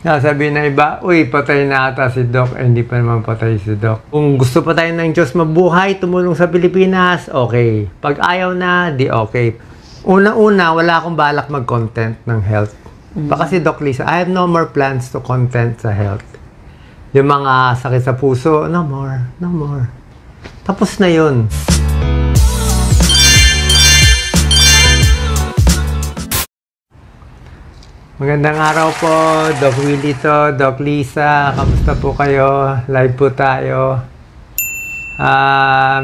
Sabi na iba, uy, patay na ata si Doc. Hindi pa naman patay si Doc. Kung gusto pa tayo ng Diyos mabuhay, tumulong sa Pilipinas, okay. Pag ayaw na, di okay. Una-una, wala akong balak mag-content ng health. Baka si Doc Lisa, I have no more plans to content sa health. Yung mga sakit sa puso, no more, no more. Tapos na yun. Magandang araw po, Doc Willie to, Doc Lisa. Kamusta po kayo? Live po tayo.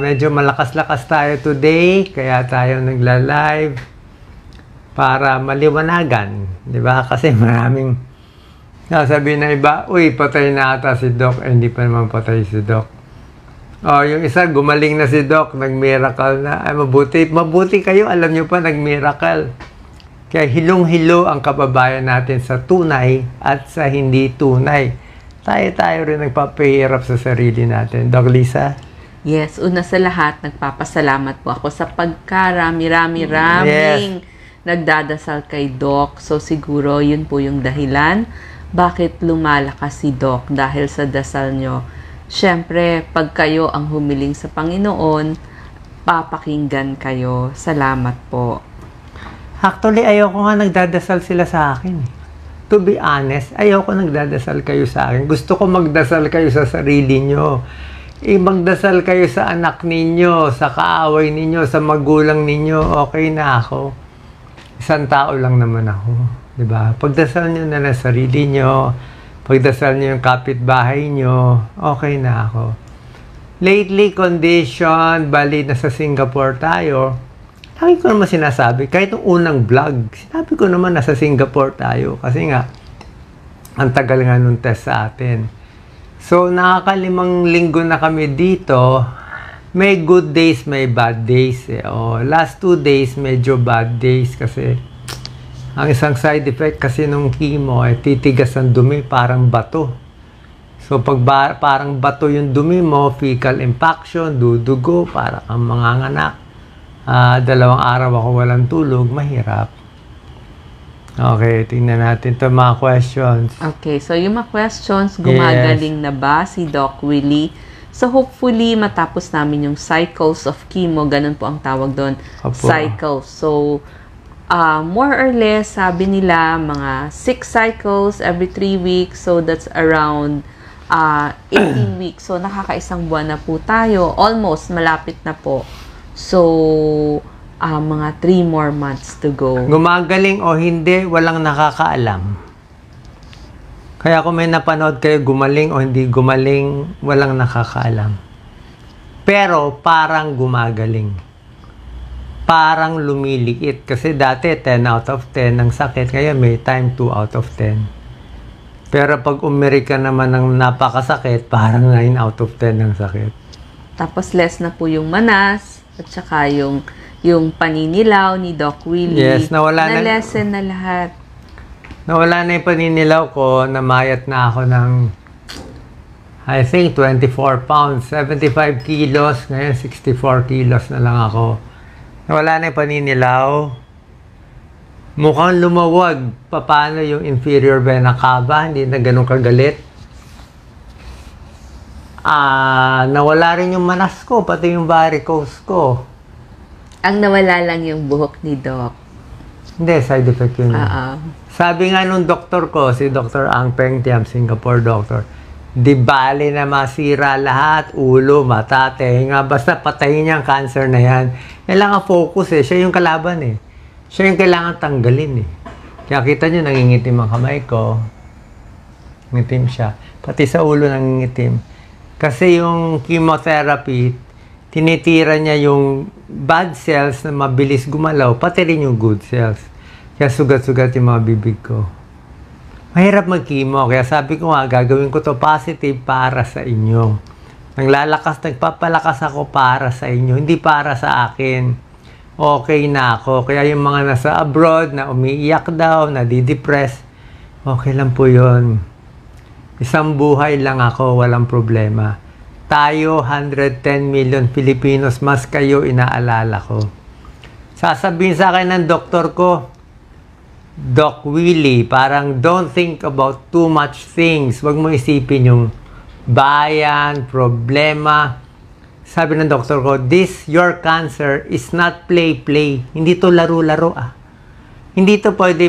Medyo malakas-lakas tayo today, kaya tayo nagla-live para maliwanagan. Di ba? Kasi maraming sabi na iba, uy, patay na ata si Doc. Hindi pa naman patay si Doc. Yung isa, gumaling na si Doc, nag-miracle na. Ay, mabuti kayo, alam nyo pa, nag-miracle. Kaya hilong-hilo ang kababayan natin sa tunay at sa hindi tunay. Tayo rin nagpapahirap sa sarili natin. Doc Lisa? Yes, una sa lahat, nagpapasalamat po ako sa pagkarami-raming nagdadasal kay Doc. So siguro yun po yung dahilan bakit lumalakas si Doc dahil sa dasal nyo. Siyempre, pag kayo ang humiling sa Panginoon, papakinggan kayo. Salamat po. Actually, ayoko nga nagdadasal sila sa akin. To be honest, ayoko nagdadasal kayo sa akin. Gusto ko magdasal kayo sa sarili nyo. Magdasal kayo sa anak ninyo, sa kaaway ninyo, sa magulang ninyo. Okay na ako. Isang tao lang naman ako. Diba? Pagdasal nyo na lang sarili nyo. Pagdasal nyo yung kapitbahay nyo. Okay na ako. Lately, condition, bali na sa Singapore tayo. Lagi ko naman sinasabi, kahit yung unang vlog, sinabi ko naman nasa Singapore tayo. Kasi nga, ang tagal nga nung test sa atin. So, nakakalimang linggo na kami dito. May good days, may bad days. Last 2 days, medyo bad days. Kasi, ang isang side effect kasi nung chemo, titigas ang dumi, parang bato. So, pag parang bato yung dumi mo, fecal impaction, dudugo, para kang manganganak. 2 araw ako walang tulog, mahirap. Okay, tingnan natin ito mga questions. Okay, so yung mga questions, gumagaling na ba si Doc Willie? So hopefully, matapos namin yung cycles of chemo, ganun po ang tawag doon, cycles. So, more or less, sabi nila, mga 6 cycles every 3 weeks. So, that's around 18 weeks. So, nakakaisang buwan na po tayo. Almost, malapit na po. So, mga 3 more months to go. Gumagaling o hindi, walang nakakaalam. Kaya kung may napanood kayo, gumaling o hindi gumaling, walang nakakaalam. Pero parang gumagaling. Parang lumiliit. Kasi dati 10 out of 10 ang sakit. Kaya may time 2 out of 10. Pero pag umiri ka naman ng napakasakit, parang 9 out of 10 ang sakit. Tapos less na po yung manas. At saka yung paninilaw ni Doc Willie. Yes, na-lessen na lahat. Nawala na yung paninilaw ko. Namayat na ako ng, I think, 24 pounds. 75 kilos. Ngayon, 64 kilos na lang ako. Nawala na yung paninilaw. Mukhang lumawag. Paano yung inferior vena cava? Hindi na ganun kagalit. Nawala rin yung manas ko, pati yung varicose ko. Ang nawala lang yung buhok ni Doc. Hindi, side effect yun. Sabi nga nung doktor ko, si Dr. Ang Peng Tiam, Singapore doctor, di bali na masira lahat, ulo, mata, tenga, basta patayin niya ang cancer na yan. Kailangan focus siya yung kalaban Siya yung kailangan tanggalin Kaya kita niyo, nangingitim ang kamay ko. Ngitim siya. Pati sa ulo nangingitim. Kasi yung chemotherapy, tinitira niya yung bad cells na mabilis gumalaw, pati rin yung good cells. Kaya sugat-sugat yung mga bibig ko. Mahirap mag-chemo, kaya sabi ko nga, gagawin ko to positive para sa inyo. Nagpapalakas ako para sa inyo, hindi para sa akin. Okay na ako. Kaya yung mga nasa abroad, na umiiyak daw, na didepress, okay lang po yun. Isang buhay lang ako, walang problema. Tayo, 110 million Filipinos, mas kayo inaalala ko. Sasabihin sa akin ng doktor ko, Doc Willie, parang don't think about too much things. Huwag mo isipin yung bayan, problema. Sabi ng doktor ko, your cancer is not play-play. Hindi to laro-laro Hindi to pwede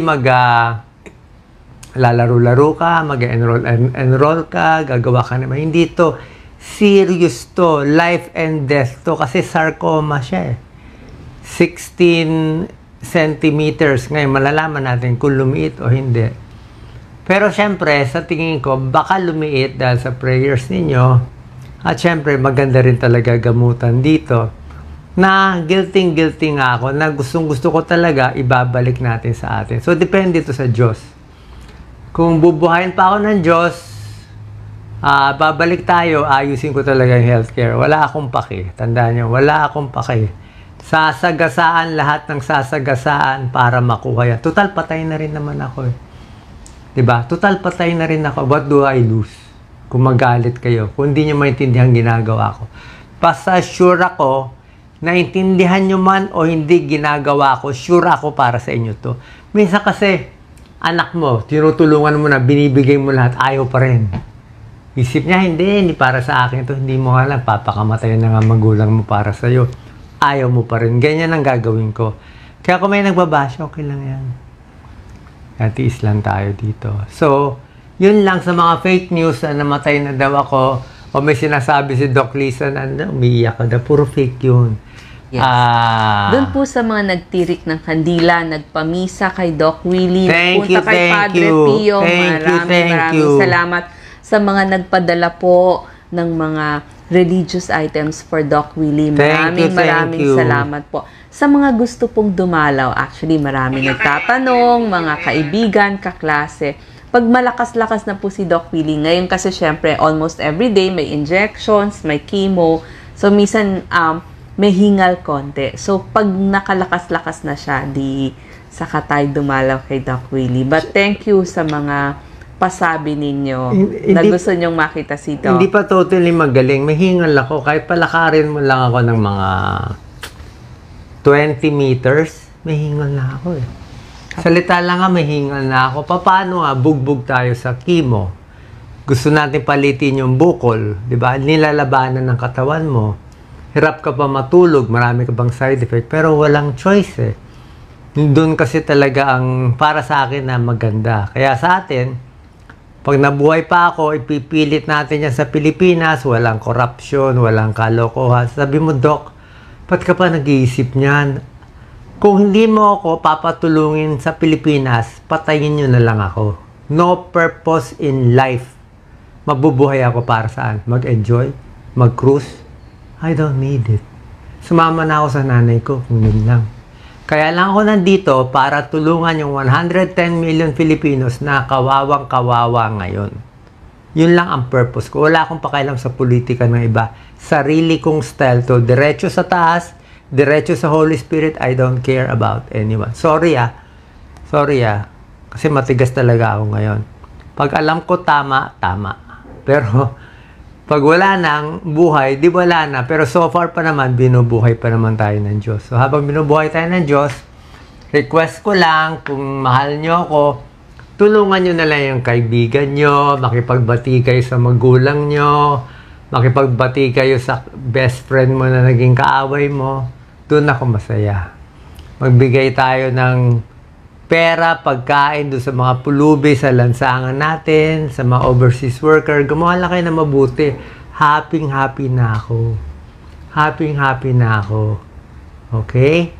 lalaro-laro ka, mag-enroll ka, gagawa ka naman. Hindi to. Serious to. Life and death to. Kasi sarcoma siya 16 centimeters. Ngayon, malalaman natin kung lumiit o hindi. Pero syempre, sa tingin ko, baka lumiit dahil sa prayers ninyo. At syempre, maganda rin talaga gamutan dito. Na guilty nga ako, na gustong-gusto ko talaga, ibabalik natin sa atin. So, depende ito sa Diyos. Kung bubuhayin pa ako ng Diyos, babalik tayo, ayusin ko talaga yung healthcare. Wala akong paki. Tandaan nyo, wala akong paki. Sasagasaan lahat ng sasagasaan para makuha yan. Total, patay na rin naman ako Diba? Total, patay na rin ako. What do I lose? Kung magalit kayo. Kung hindi nyo maintindihan ginagawa ko. Basta sure ako, naintindihan nyo man o hindi ginagawa ko, sure ako para sa inyo to. Minsan kasi, anak mo, tinutulungan mo na, binibigay mo lahat, ayaw pa rin. Isip niya, hindi para sa akin to. Hindi mo alam, papakamatay na nga magulang mo para sa'yo. Ayaw mo pa rin. Ganyan ang gagawin ko. Kaya kung may nagbabasya, okay lang yan. Tiis lang tayo dito. So, yun lang sa mga fake news na namatay na daw ako o may sinasabi si Doc Lisa na umiiyak ka daw. Puro fake yun. Yes. Doon po sa mga nagtirik ng kandila, nagpamisa kay Doc Willie, punta kay Padre Pio. Maraming salamat sa mga nagpadala po ng mga religious items for Doc Willie. Maraming salamat po. Sa mga gusto pong dumalaw, actually maraming nagtatanong, mga kaibigan, kaklase. Pag malakas-lakas na po si Doc Willie, ngayon kasi syempre almost everyday may injections, may chemo. So minsan may hingal konti. So pag nakalakas-lakas na siya, di saka tayo dumalaw kay Doc Willie. But thank you sa mga pasabi ninyo na gusto nyong makita si Doc. Hindi pa totally magaling. May hingal ako. Kahit palakarin mo lang ako ng mga 20 meters, may hingal na ako Salita lang nga, may hingal na ako. Paano bugbog tayo sa chemo? Gusto natin palitin yung bukol. Diba? Nilalabanan ng katawan mo. Hirap ka pa matulog. Marami ka bang side effect. Pero walang choice Doon kasi talaga ang para sa akin na maganda. Kaya sa atin, pag nabuhay pa ako, ipipilit natin yan sa Pilipinas, walang corruption, walang kalokohan. Sabi mo, Doc, ba't ka pa nag-iisip niyan? Kung hindi mo ako papatulungin sa Pilipinas, patayin nyo na lang ako. No purpose in life. Mabubuhay ako para saan? Mag-enjoy? Mag-cruise? I don't need it. Sumama na ako sa nanay ko kung yun lang. Kaya lang ako nandito para tulungan yung 110 million Filipinos na kawawang-kawawa ngayon. Yun lang ang purpose ko. Wala akong pakialam sa politika ng iba. Sarili kong style to. Diretso sa taas, diretso sa Holy Spirit. I don't care about anyone. Sorry Kasi matigas talaga ako ngayon. Pag alam ko tama. Pero pag wala nang buhay, di wala na. Pero so far pa naman, binubuhay pa naman tayo ng Diyos. So habang binubuhay tayo ng Diyos, request ko lang, kung mahal nyo ako, tulungan nyo na lang yung kaibigan nyo, makipagbati kayo sa magulang nyo, makipagbati kayo sa best friend mo na naging kaaway mo. Doon ako masaya. Magbigay tayo ng pera, pagkain doon sa mga pulubi, sa lansangan natin, sa mga overseas worker. Gumawa lang kayo na mabuti. Happy na ako. Happy na ako. Okay?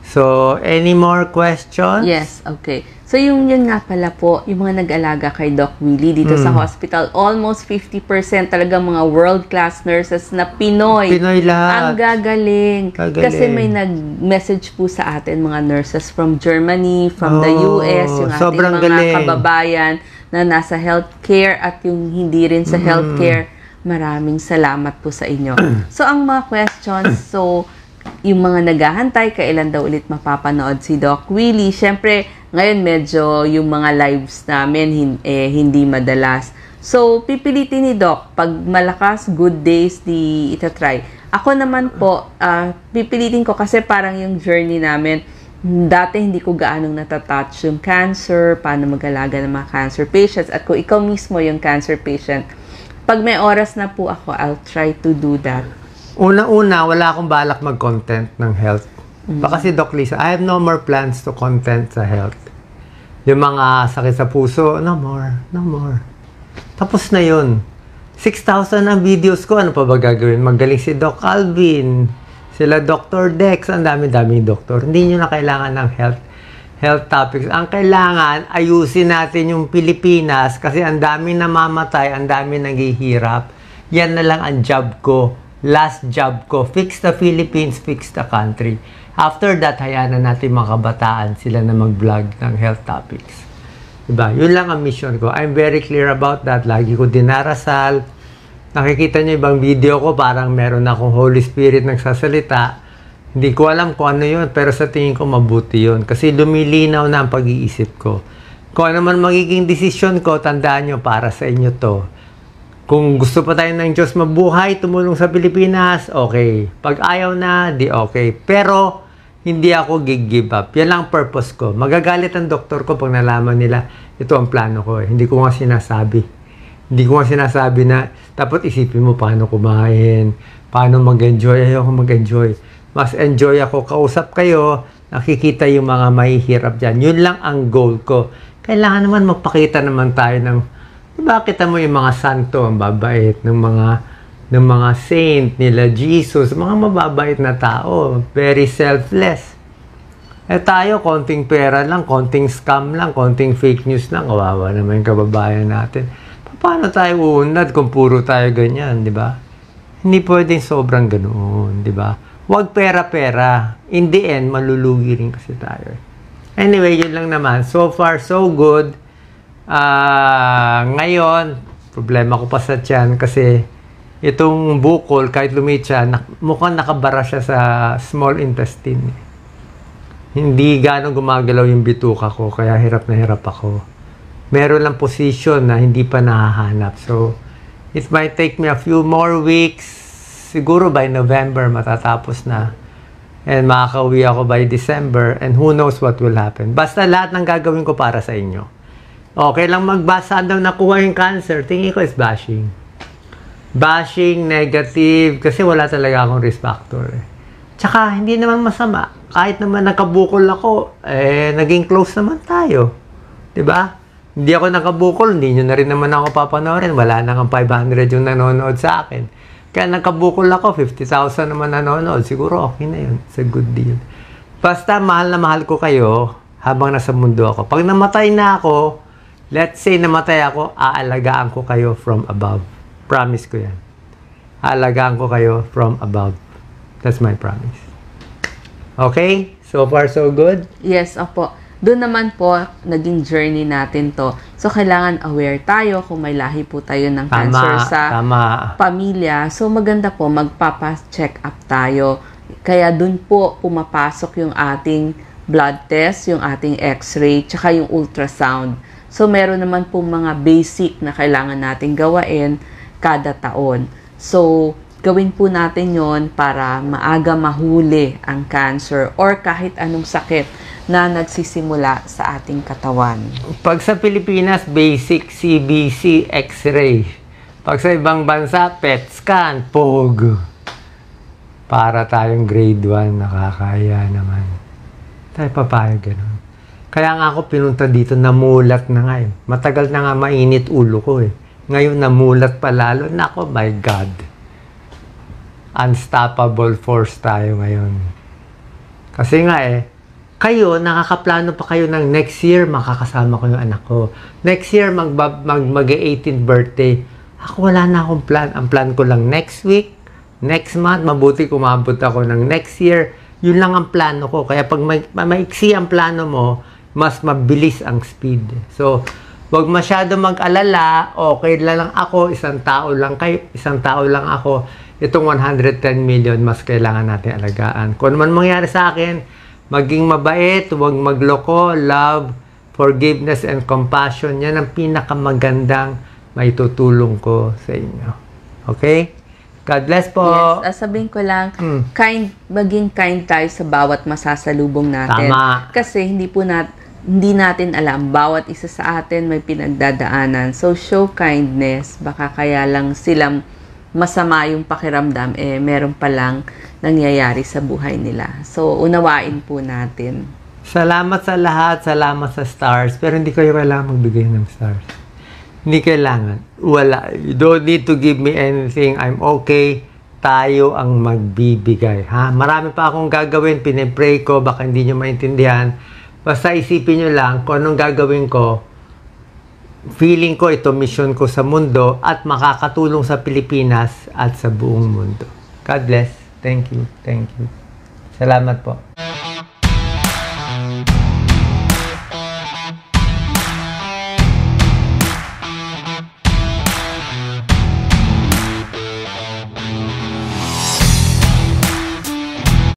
So, any more questions? Yes, okay. So, yun nga pala po, yung mga nag-alaga kay Doc Willie dito sa hospital, almost 50% talaga mga world-class nurses na Pinoy. Pinoy lahat. Ang gagaling. Kasi may nag-message po sa atin, mga nurses from Germany, from the US, yung ating mga galing. Kababayan na nasa healthcare at yung hindi rin sa healthcare. Maraming salamat po sa inyo. So, ang mga questions, yung mga naghahantay, kailan daw ulit mapapanood si Doc Willie. Siyempre, ngayon medyo yung mga lives namin hindi madalas. So, pipilitin ni Doc. Pag malakas, good days, itatry. Ako naman po, pipilitin ko kasi parang yung journey namin, Dati hindi ko gaanong natatouch yung cancer, paano mag-alaga ng mga cancer patients. At kung ikaw mismo yung cancer patient, pag may oras na po ako, I'll try to do that. Una-una, wala akong balak mag-content ng health. Baka si Doc Lisa, I have no more plans to content sa health. Yung mga sakit sa puso, no more, no more. Tapos na yun. 6,000 ang videos ko, ano pa ba gagawin? Magaling si Doc Alvin, sila Dr. Dex, ang dami-daming doktor. Hindi nyo na kailangan ng health topics. Ang kailangan, ayusin natin yung Pilipinas kasi ang dami namamatay, ang dami naghihirap. Yan na lang ang job ko. Last job ko. Fix the Philippines, fix the country. After that, hayaan na natin mga kabataan sila na mag-vlog ng health topics. Diba? Yun lang ang mission ko. I'm very clear about that. Lagi ko dinarasal. Nakikita niyo ibang video ko, parang meron akong Holy Spirit nagsasalita. Hindi ko alam kung ano yun, pero sa tingin ko mabuti yun. Kasi lumilinaw na ang pag-iisip ko. Kung ano man magiging desisyon ko, tandaan nyo, para sa inyo to. Kung gusto pa tayo ng Diyos mabuhay, tumulong sa Pilipinas, okay. Pag ayaw na, di okay. Pero, hindi ako give up. Yan lang ang purpose ko. Magagalit ang doktor ko pag nalaman nila, ito ang plano ko. Hindi ko nga sinasabi. Hindi ko nga sinasabi na, dapat isipin mo paano kumain, paano mag-enjoy. Ayoko mag-enjoy. Mas enjoy ako. Kausap kayo, nakikita yung mga mahihirap dyan. Yun lang ang goal ko. Kailangan naman magpakita naman tayo ng, diba, kita mo yung mga santo, ang babait, ng mga saint nila, Jesus, mga mababait na tao. Very selfless. Eh tayo, konting pera lang, konting scam lang, konting fake news lang. Kawawa naman yung kababayan natin. Paano tayo uunlad kung puro tayo ganyan, di ba? Hindi pwedeng sobrang ganoon, di ba? Huwag pera-pera. In the end, malulugi rin kasi tayo. Anyway, yun lang naman. So far, so good. Ngayon, problema ko pa sa tiyan kasi itong bukol, kahit lumit siya, mukhang nakabara siya sa small intestine. Hindi gano'ng gumagalaw yung bituka ko, kaya hirap na hirap ako. Meron lang position na hindi pa nahahanap. So, it might take me a few more weeks. Siguro by November matatapos na. And makakauwi ako by December. And who knows what will happen. Basta lahat ng gagawin ko para sa inyo. Okay lang magbasa daw nakuha yung cancer. Tingin ko is bashing. Bashing, negative. Kasi wala talaga akong risk factor. Tsaka, hindi naman masama. Kahit naman nakabukol ako, naging close naman tayo. Diba? Hindi ako nakabukol, hindi nyo na rin naman ako papanoorin. Wala na nga 500 yung nanonood sa akin. Kaya nakabukol ako, 50,000 naman nanonood. Siguro okay na yun. It's a good deal. Basta mahal na mahal ko kayo habang nasa mundo ako. Pag namatay na ako, let's say namatay ako, aalagaan ko kayo from above. Promise ko yan. Aalagaan ko kayo from above. That's my promise. Okay? So far, so good? Yes, opo. Doon naman po, naging journey natin to. So, kailangan aware tayo kung may lahi po tayo ng cancer sa pamilya. So, maganda po, magpapa-check up tayo. Kaya doon po pumapasok yung ating blood test, yung ating x-ray, tsaka yung ultrasound. So, meron naman po mga basic na kailangan natin gawain kada taon. So, gawin po natin yon para maaga mahuli ang cancer or kahit anong sakit na nagsisimula sa ating katawan. Pag sa Pilipinas, basic CBC X-ray. Pag sa ibang bansa, PET scan, POG. Para tayong grade 1, nakakaya naman. Tayo papayag ganun. Kaya nga ako pinunta dito, namulat na nga eh. Matagal na nga mainit ulo ko eh. Ngayon namulat pa lalo. Nako, my God. Unstoppable force tayo ngayon. Kasi nga eh, kayo, nakakaplano pa kayo ng next year, makakasama ko yung anak ko. Next year, mag-18th birthday. Ako, wala na akong plan. Ang plan ko lang next week, next month, mabuti kumabot ako ng next year. Yun lang ang plano ko. Kaya pag maiksi ang plano mo, mas mabilis ang speed. So, wag masyado mag-alala. Okay lang ako, isang tao lang ako. Itong 110 million, mas kailangan natin alagaan. Kung naman mangyari sa akin, maging mabait, huwag magloko, love, forgiveness, and compassion. Yan ang pinakamagandang maitutulong ko sa inyo. Okay? God bless po. Yes, sabihin ko lang, maging kind tayo sa bawat masasalubong natin. Tama. Kasi hindi natin alam, bawat isa sa atin may pinagdadaanan. So, show kindness. Baka kaya lang silang masama yung pakiramdam, meron palang nangyayari sa buhay nila. So, unawain po natin. Salamat sa lahat, salamat sa stars, pero hindi kayo kailangan magbigay ng stars. Hindi kailangan. Wala. You don't need to give me anything. I'm okay. Tayo ang magbibigay. Ha? Marami pa akong gagawin. Pinipray ko. Baka hindi nyo maintindihan. Basta isipin nyo lang kung anong gagawin ko. Feeling ko ito mission ko sa mundo at makakatulong sa Pilipinas at sa buong mundo. God bless. Thank you. Thank you. Salamat po.